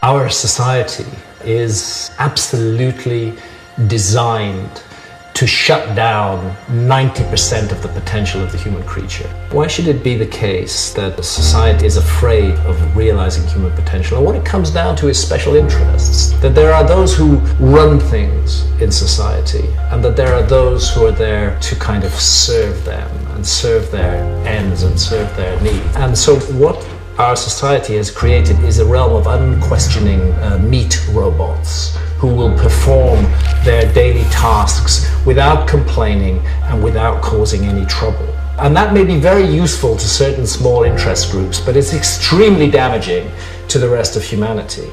Our society is absolutely designed to shut down 90% of the potential of the human creature. Why should it be the case that society is afraid of realizing human potential? And what it comes down to is special interests. That there are those who run things in society, and that there are those who are there to kind of serve them and serve their ends and serve their needs. And so what our society has created is a realm of unquestioning meat robots who will perform their daily tasks without complaining and without causing any trouble. And that may be very useful to certain small interest groups, but it's extremely damaging to the rest of humanity.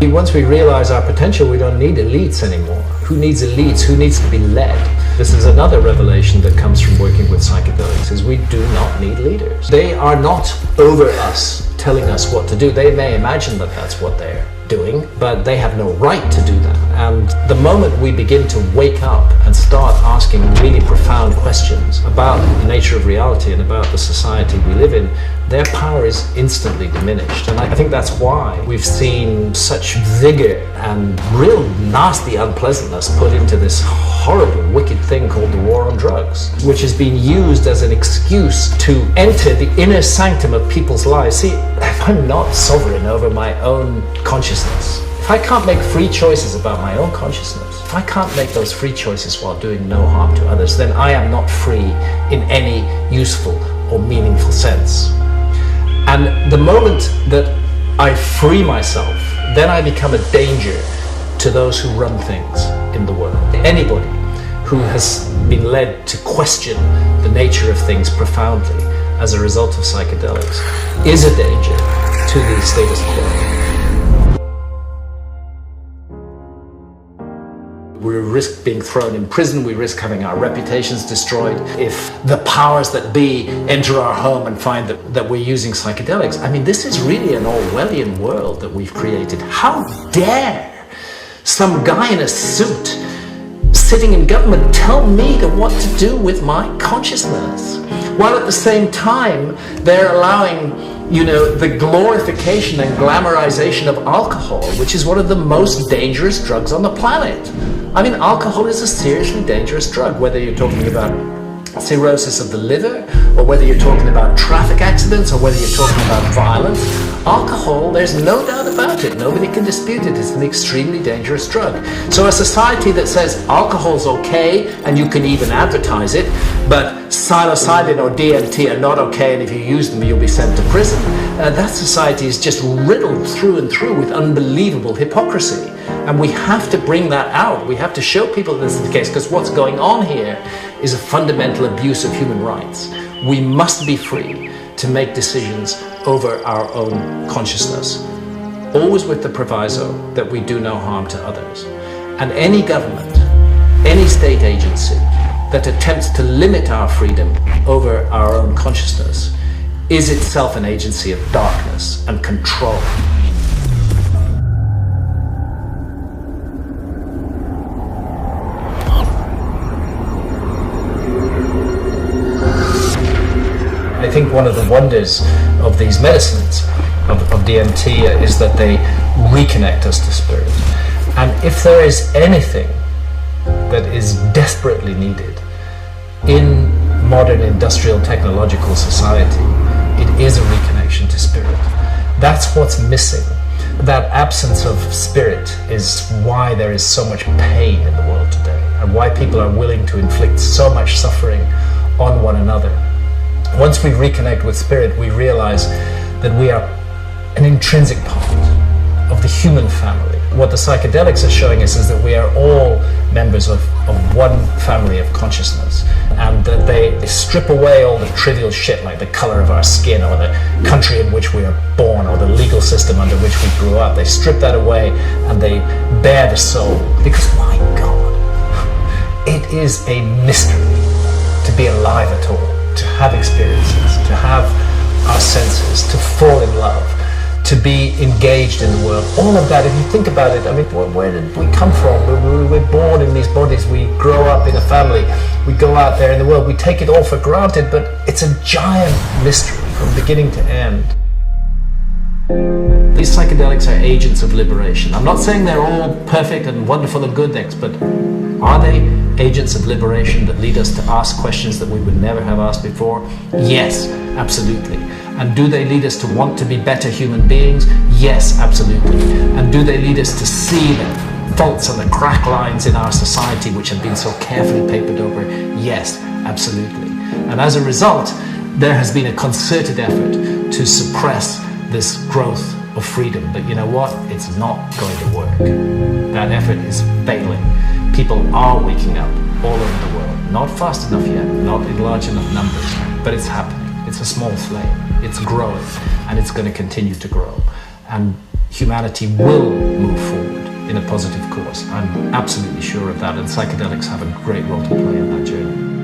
Once we realize our potential, we don't need elites anymore. Who needs elites? Who needs to be led? This is another revelation that comes from working with psychedelics, is we do not need leaders. They are not over us, telling us what to do. They may imagine that that's what they're doing, but they have no right to do that. And the moment we begin to wake up and start asking really profound questions about the nature of reality and about the society we live in, their power is instantly diminished. And I think that's why we've seen such vigor and real nasty unpleasantness put into this horrible, wicked thing called the war on drugs, which has been used as an excuse to enter the inner sanctum of people's lives. See, if I'm not sovereign over my own consciousness, if I can't make free choices about my own consciousness, if I can't make those free choices while doing no harm to others, then I am not free in any useful or meaningful sense. And the moment that I free myself, then I become a danger to those who run things in the world. Anybody who has been led to question the nature of things profoundly as a result of psychedelics is a danger to the status quo. We risk being thrown in prison, we risk having our reputations destroyed if the powers that be enter our home and find that we're using psychedelics. I mean, this is really an Orwellian world that we've created. How dare some guy in a suit sitting in government tell me what to do with my consciousness, while at the same time they're allowing, the glorification and glamorization of alcohol, which is one of the most dangerous drugs on the planet. I mean, alcohol is a seriously dangerous drug, whether you're talking about cirrhosis of the liver, or whether you're talking about traffic accidents, or whether you're talking about violence. Alcohol, there's no doubt about it, nobody can dispute it, it's an extremely dangerous drug. So a society that says alcohol's okay, and you can even advertise it, but psilocybin or DMT are not okay, and if you use them you'll be sent to prison, that society is just riddled through and through with unbelievable hypocrisy. And we have to bring that out. We have to show people this is the case, because what's going on here is a fundamental abuse of human rights. We must be free to make decisions over our own consciousness, always with the proviso that we do no harm to others. And any government, any state agency that attempts to limit our freedom over our own consciousness is itself an agency of darkness and control. I think one of the wonders of these medicines, of DMT, is that they reconnect us to spirit. And if there is anything that is desperately needed in modern industrial technological society, it is a reconnection to spirit. That's what's missing. That absence of spirit is why there is so much pain in the world today, and why people are willing to inflict so much suffering on one another. Once we reconnect with spirit, we realize that we are an intrinsic part of the human family. What the psychedelics are showing us is that we are all members of one family of consciousness, and that they strip away all the trivial shit like the color of our skin, or the country in which we are born, or the legal system under which we grew up. They strip that away and they bare the soul, because my God, it is a mystery to be alive at all, to have experiences, to have our senses, to fall in love, to be engaged in the world. All of that, if you think about it, I mean, where did we come from? We're born in these bodies, we grow up in a family, we go out there in the world, we take it all for granted, but it's a giant mystery from beginning to end. These psychedelics are agents of liberation. I'm not saying they're all perfect and wonderful and good things, but are they agents of liberation that lead us to ask questions that we would never have asked before? Yes, absolutely. And do they lead us to want to be better human beings? Yes, absolutely. And do they lead us to see the faults and the crack lines in our society which have been so carefully papered over? Yes, absolutely. And as a result, there has been a concerted effort to suppress this growth of freedom. But you know what? It's not going to work. That effort is failing. People are waking up all over the world. Not fast enough yet, not in large enough numbers, but it's happening. It's a small flame. It's growing, and it's going to continue to grow. And humanity will move forward in a positive course. I'm absolutely sure of that, and psychedelics have a great role to play in that journey.